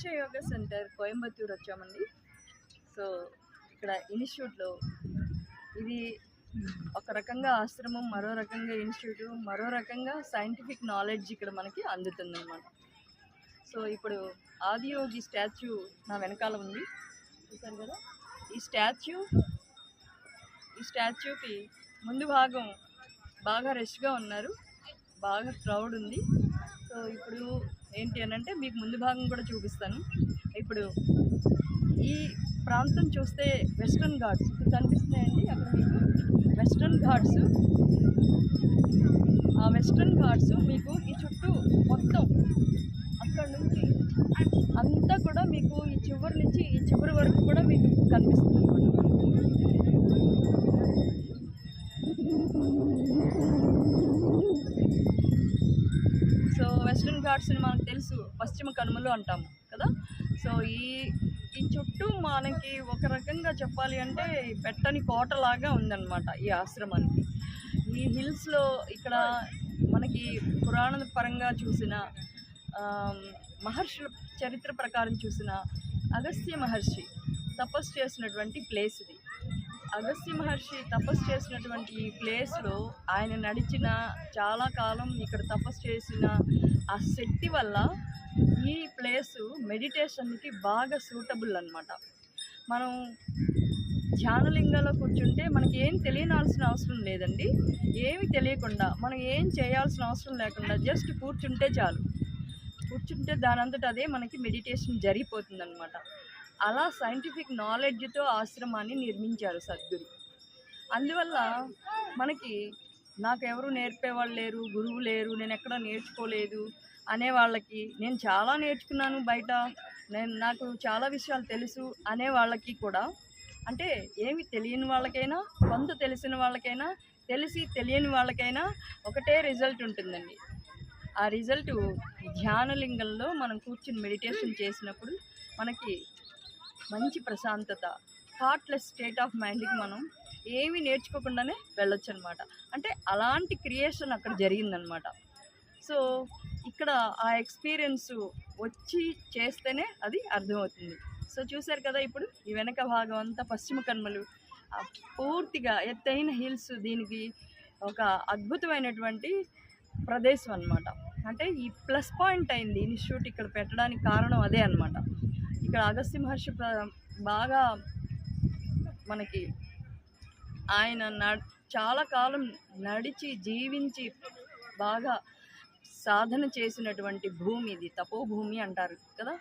Isha yoga centre Coimbatore వచ్చామండి. So ఇక్కడ ఇన్స్టిట్యూట్లో ఇది ఒక రకంగా ఆశ్రమం, మరో రకంగా ఇన్స్టిట్యూట్, మరో రకంగా సైంటిఫిక్ నాలెడ్జ్ ఇక్కడ మనకి అందుతుందన్నమాట. సో ఇప్పుడు ఆదియోగి స్టాచ్యూ నా వెనకాల ఉంది, చూసారు కదా. ఈ స్టాచ్యూకి ముందు భాగం బాగా రష్గా ఉన్నారు, బాగా క్రౌడ్ ఉంది. సో ఇప్పుడు ఏంటి అని అంటే మీకు ముందు భాగం కూడా చూపిస్తాను. ఇప్పుడు ఈ ప్రాంతం చూస్తే వెస్ట్రన్ ఘాట్స్ ఇప్పుడు కనిపిస్తున్నాయండి. అక్కడ మీకు వెస్ట్రన్ ఘాట్స్, ఆ వెస్ట్రన్ ఘాట్స్ మీకు ఈ చుట్టూ మొత్తం అక్కడ నుంచి అంతా కూడా మీకు ఈ చివరి నుంచి ఈ చివరి వరకు కూడా మీకు కనిపిస్తుంది అన్నమాట. సో వెస్ట్రన్ ఘాట్స్ని మనకు తెలుసు పశ్చిమ కనుమలు అంటాము కదా. సో ఈ చుట్టూ మనకి ఒక రకంగా చెప్పాలి అంటే పెట్టని కోటలాగా ఉందన్నమాట ఈ ఆశ్రమానికి. ఈ హిల్స్లో ఇక్కడ మనకి పురాణ పరంగా చూసిన, మహర్షుల చరిత్ర ప్రకారం చూసిన అగస్త్య మహర్షి తపస్సు చేసినటువంటి ప్లేస్ ఇది. అగస్త్య మహర్షి తపస్సు చేసినటువంటి ఈ ప్లేస్లో ఆయన నడిచిన చాలా కాలం ఇక్కడ తపస్సు చేసిన ఆ శక్తి వల్ల ఈ ప్లేసు మెడిటేషన్కి బాగా సూటబుల్ అన్నమాట. మనం ధ్యానలింగంలో కూర్చుంటే మనకి ఏం తెలియనాల్సిన అవసరం లేదండి. ఏమి తెలియకుండా మనం ఏం చేయాల్సిన అవసరం లేకుండా జస్ట్ కూర్చుంటే చాలు. కూర్చుంటే దానంతట అదే మనకి మెడిటేషన్ జరిగిపోతుంది అన్నమాట. అలా సైంటిఫిక్ నాలెడ్జ్తో ఆశ్రమాన్ని నిర్మించారు సద్గురు. అందువల్ల మనకి నాకు ఎవరు నేర్పేవాళ్ళు లేరు, గురువు లేరు, నేను ఎక్కడ నేర్చుకోలేదు అనే వాళ్ళకి, నేను చాలా నేర్చుకున్నాను బయట, నాకు చాలా విషయాలు తెలుసు అనే వాళ్ళకి కూడా, అంటే ఏమి తెలియని వాళ్ళకైనా, కొంత తెలిసిన వాళ్ళకైనా, తెలిసి తెలియని వాళ్ళకైనా ఒకటే రిజల్ట్ ఉంటుందండి. ఆ రిజల్ట్ ధ్యానలింగంలో మనం కూర్చుని మెడిటేషన్ చేసినప్పుడు మనకి మంచి ప్రశాంతత, థాట్లెస్ స్టేట్ ఆఫ్ మైండ్కి మనం ఏమీ నేర్చుకోకుండానే వెళ్ళొచ్చు అనమాట. అంటే అలాంటి క్రియేషన్ అక్కడ జరిగిందనమాట. సో ఇక్కడ ఆ ఎక్స్పీరియన్స్ వచ్చి చేస్తేనే అది అర్థమవుతుంది. సో చూశారు కదా, ఇప్పుడు ఈ వెనక భాగం అంతా పశ్చిమ కనుమలు, పూర్తిగా ఎత్తైన హిల్స్, దీనికి ఒక అద్భుతమైనటువంటి ప్రదేశం అన్నమాట. అంటే ఈ ప్లస్ పాయింట్ అయింది ఇన్స్టిట్యూట్ ఇక్కడ పెట్టడానికి కారణం అదే అన్నమాట. ఇక్కడ అగస్త్య మహర్షి బాగా మనకి ఆయన చాలా కాలం నడిచి జీవించి బాగా సాధన చేసినటువంటి భూమి ఇది, తపోభూమి అంటారు కదా.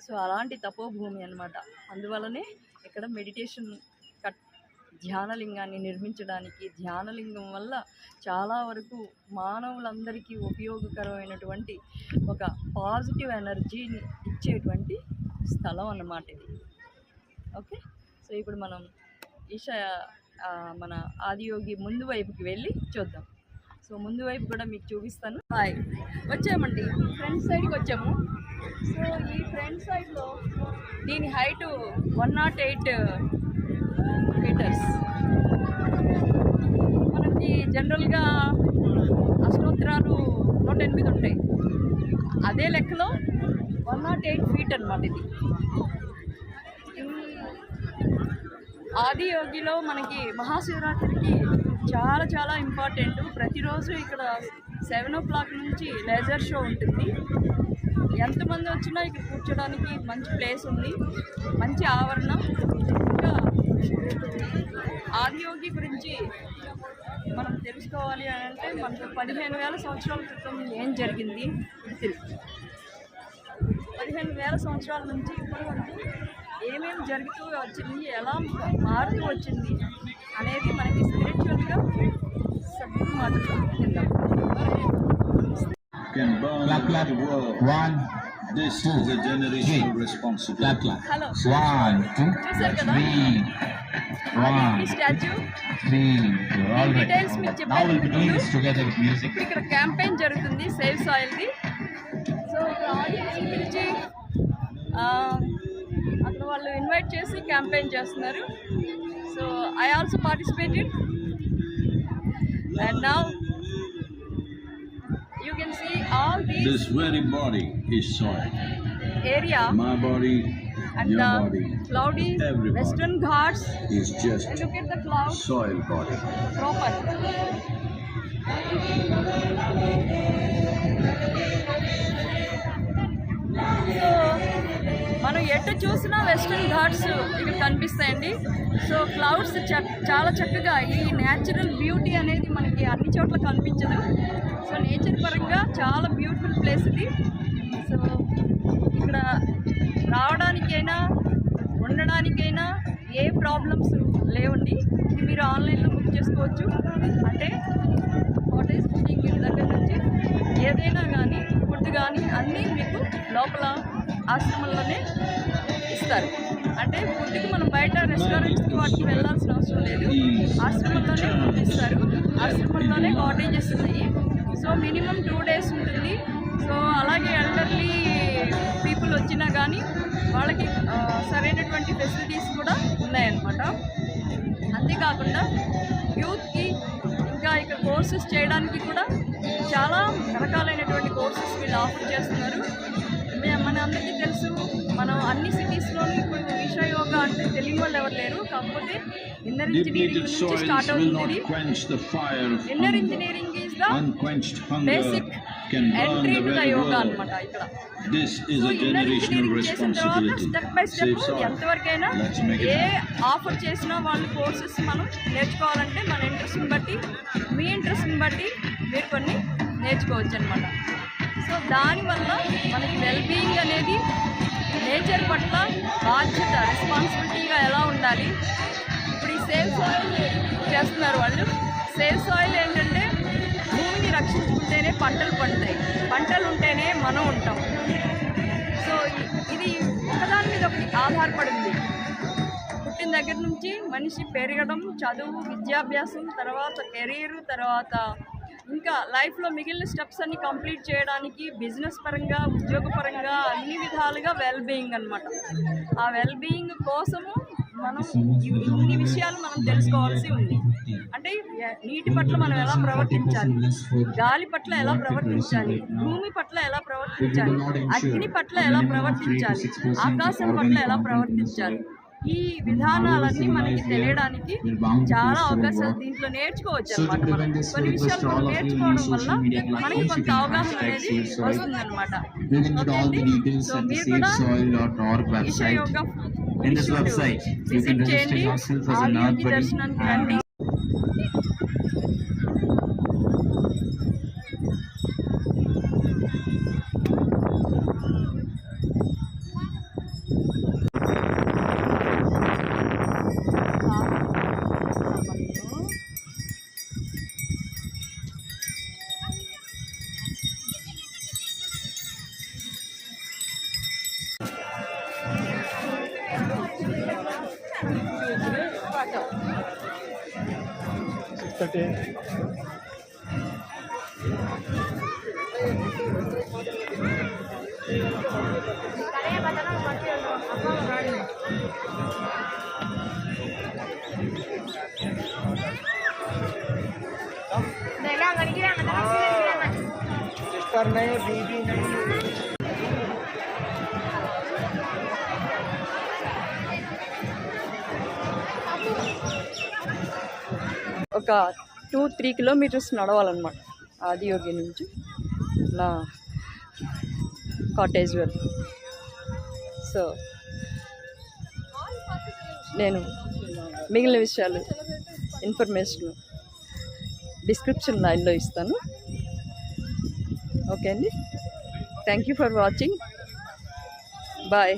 సో అలాంటి తపోభూమి అన్నమాట. అందువల్లనే ఇక్కడ మెడిటేషన్ ధ్యానలింగాన్ని నిర్మించడానికి, ధ్యానలింగం వల్ల చాలా వరకు మానవులందరికీ ఉపయోగకరమైనటువంటి ఒక పాజిటివ్ ఎనర్జీని ఇచ్చేటువంటి స్థలం అన్నమాట ఇది. ఓకే, సో ఇప్పుడు మనం మన ఆదియోగి ముందు వైపుకి వెళ్ళి చూద్దాం. సో ముందు వైపు కూడా మీకు చూపిస్తాను. హాయ్, వచ్చామండి, ఫ్రంట్ సైడ్కి వచ్చాము. సో ఈ ఫ్రంట్ సైడ్లో దీని హైట్ 108 మీటర్స్. మనకి జనరల్గా అష్టోత్తరాలు 108 ఉంటాయి, అదే లెక్కలో 108 ఫీట్ అన్నమాట ఇది. ఆదియోగిలో మనకి మహాశివరాత్రికి చాలా చాలా ఇంపార్టెంట్. ప్రతిరోజు ఇక్కడ 7 o'clock నుంచి లేజర్ షో ఉంటుంది. ఎంతమంది వచ్చినా ఇక్కడ కూర్చోడానికి మంచి ప్లేస్ ఉంది, మంచి ఆవరణ. ఇంకా ఆదియోగి గురించి మనం తెలుసుకోవాలి అని అంటే మనకు 15,000 సంవత్సరాల క్రితం ఏం జరిగింది తెలుసు. 15,000 సంవత్సరాల నుంచి ఇప్పటి వరకు ఏమేమి జరుగుతూ వచ్చింది, ఎలా మారుతూ వచ్చింది అనేది మనకి స్పిరిచువల్గా సబ్జెక్ట్ మాటలో చెప్తాం. హలో, చూసారు కదా స్టాచ్యూ. డీటెయిల్స్ మీకు చెప్పాను. ఇప్పుడు ఇక్కడ క్యాంపెయిన్ జరుగుతుంది సేవ్ సాయిల్ది. సో ఆడియన్స్ పిలిచి అక్కడ వాళ్ళు ఇన్వైట్ చేసి క్యాంపెయిన్ చేస్తున్నారు. So I also participated and now you can see all these. This very body is soil. area My body, and your the body, cloudy every western ghats. is just Look at the clouds soil body. proper. So మనం ఎటు చూసినా western Ghats ఇక్కడ కనిపిస్తాయండి. So clouds చాలా చక్కగా ఈ natural beauty అనేది మనకి అన్ని చోట్ల కనిపించదు. సో నేచర్ పరంగా చాలా బ్యూటిఫుల్ ప్లేస్ ఇది. సో ఇక్కడ రావడానికైనా ఉండడానికైనా ఏ ప్రాబ్లమ్స్ లేవండి. ఇది మీరు ఆన్లైన్లో బుక్ చేసుకోవచ్చు. అంటే కాటేజ్ బుకింగ్ దగ్గర నుంచి ఏదైనా కానీ ఫుడ్ కానీ అన్నీ మీకు లోపల ఆశ్రమంలోనే ఇస్తారు. అంటే ఫుడ్కి మనం బయట రెస్టారెంట్స్కి వాటికి వెళ్ళాల్సిన అవసరం లేదు. ఆశ్రమంలోనే ఫుడ్ ఇస్తారు. ఆశ్రమంలోనే కాటేజెస్ ఉన్నాయి. సో మినిమం 2 days ఉంటుంది. సో అలాగే ఎల్డర్లీ పీపుల్ వచ్చినా కానీ వాళ్ళకి సరైనటువంటి ఫెసిలిటీస్ కూడా ఉన్నాయన్నమాట. అంతేకాకుండా యూత్కి ఇంకా ఇక్కడ కోర్సెస్ చేయడానికి కూడా చాలా రకాలైనటువంటి కోర్సెస్ వీళ్ళు ఆఫర్ చేస్తున్నారు. మన అందరికీ తెలుసు, మనం అన్ని సిటీస్లోనూ ఇప్పుడు ఈషా యోగా అంటే తెలియని వాళ్ళు ఎవరు లేరు. కాకపోతే ఇన్నర్ ఇంజనీరింగ్ నుంచి స్టార్ట్ అవుతుంది. Inner engineering is the basic entry to the yoga అనమాట. ఇక్కడ సో ఇన్నర్ ఇంజనీరింగ్ చేసిన తర్వాత స్టెప్ బై స్టెప్ ఎంతవరకైనా ఏ ఆఫర్ చేసినా వాళ్ళు కోర్సెస్ మనం నేర్చుకోవాలంటే మన ఇంట్రెస్ట్ని బట్టి, మీ ఇంట్రెస్ట్ని బట్టి మీరు కొన్ని నేర్చుకోవచ్చు అనమాట. సో దానివల్ల మనకి వెల్బీయింగ్ అనేది నేచర్ పట్ల బాధ్యత, రెస్పాన్సిబిలిటీగా ఎలా ఉండాలి. ఇప్పుడు ఈ సేవ్ సాయిల్ చేస్తున్నారు వాళ్ళు. సేవ్ సాయిల్ ఏంటంటే భూమిని రక్షించుకుంటేనే పంటలు పండుతాయి, పంటలు ఉంటేనే మనం ఉంటాం. సో ఇది ఒకదాని మీద ఒకటి ఆధారపడింది. పుట్టిన దగ్గర నుంచి మనిషి పెరగడం, చదువు, విద్యాభ్యాసం, తర్వాత కెరీర్, తర్వాత ఇంకా లైఫ్లో మిగిలిన స్టెప్స్ అన్ని కంప్లీట్ చేయడానికి బిజినెస్ పరంగా, ఉద్యోగపరంగా అన్ని విధాలుగా వెల్బీయింగ్ అనమాట. ఆ వెల్బీయింగ్ కోసము మనం ఇన్ని విషయాలు మనం తెలుసుకోవాల్సి ఉంది. అంటే నీటి పట్ల మనం ఎలా ప్రవర్తించాలి, గాలి పట్ల ఎలా ప్రవర్తించాలి, భూమి పట్ల ఎలా ప్రవర్తించాలి, అగ్ని పట్ల ఎలా ప్రవర్తించాలి, ఆకాశం పట్ల ఎలా ప్రవర్తించాలి. ఈ విధానాలన్నీ మనకి తెలియడానికి చాలా అవకాశాలు దీంట్లో నేర్చుకోవచ్చు అనమాట. మనం కొన్ని విషయాలు మనం నేర్చుకోవడం వల్ల మనకి కొంత అవగాహన అనేది వస్తుందన్నమాట. ఓకే అండి. సో మీరు కూడా ఈషా యోగా విజిట్ చేయండి, ఆరోగ్య దర్శనానికి రండి. ఒక 2-3 kilometers నడవాలన్నమాట ఆదియోగి నుంచి ఇలా కాటేజ్ వరకు. సో నేను మిగిలిన విషయాలు ఇన్ఫర్మేషన్ డిస్క్రిప్షన్ లైన్లో ఇస్తాను. ఓకే అండి. Thank you for watching. Bye.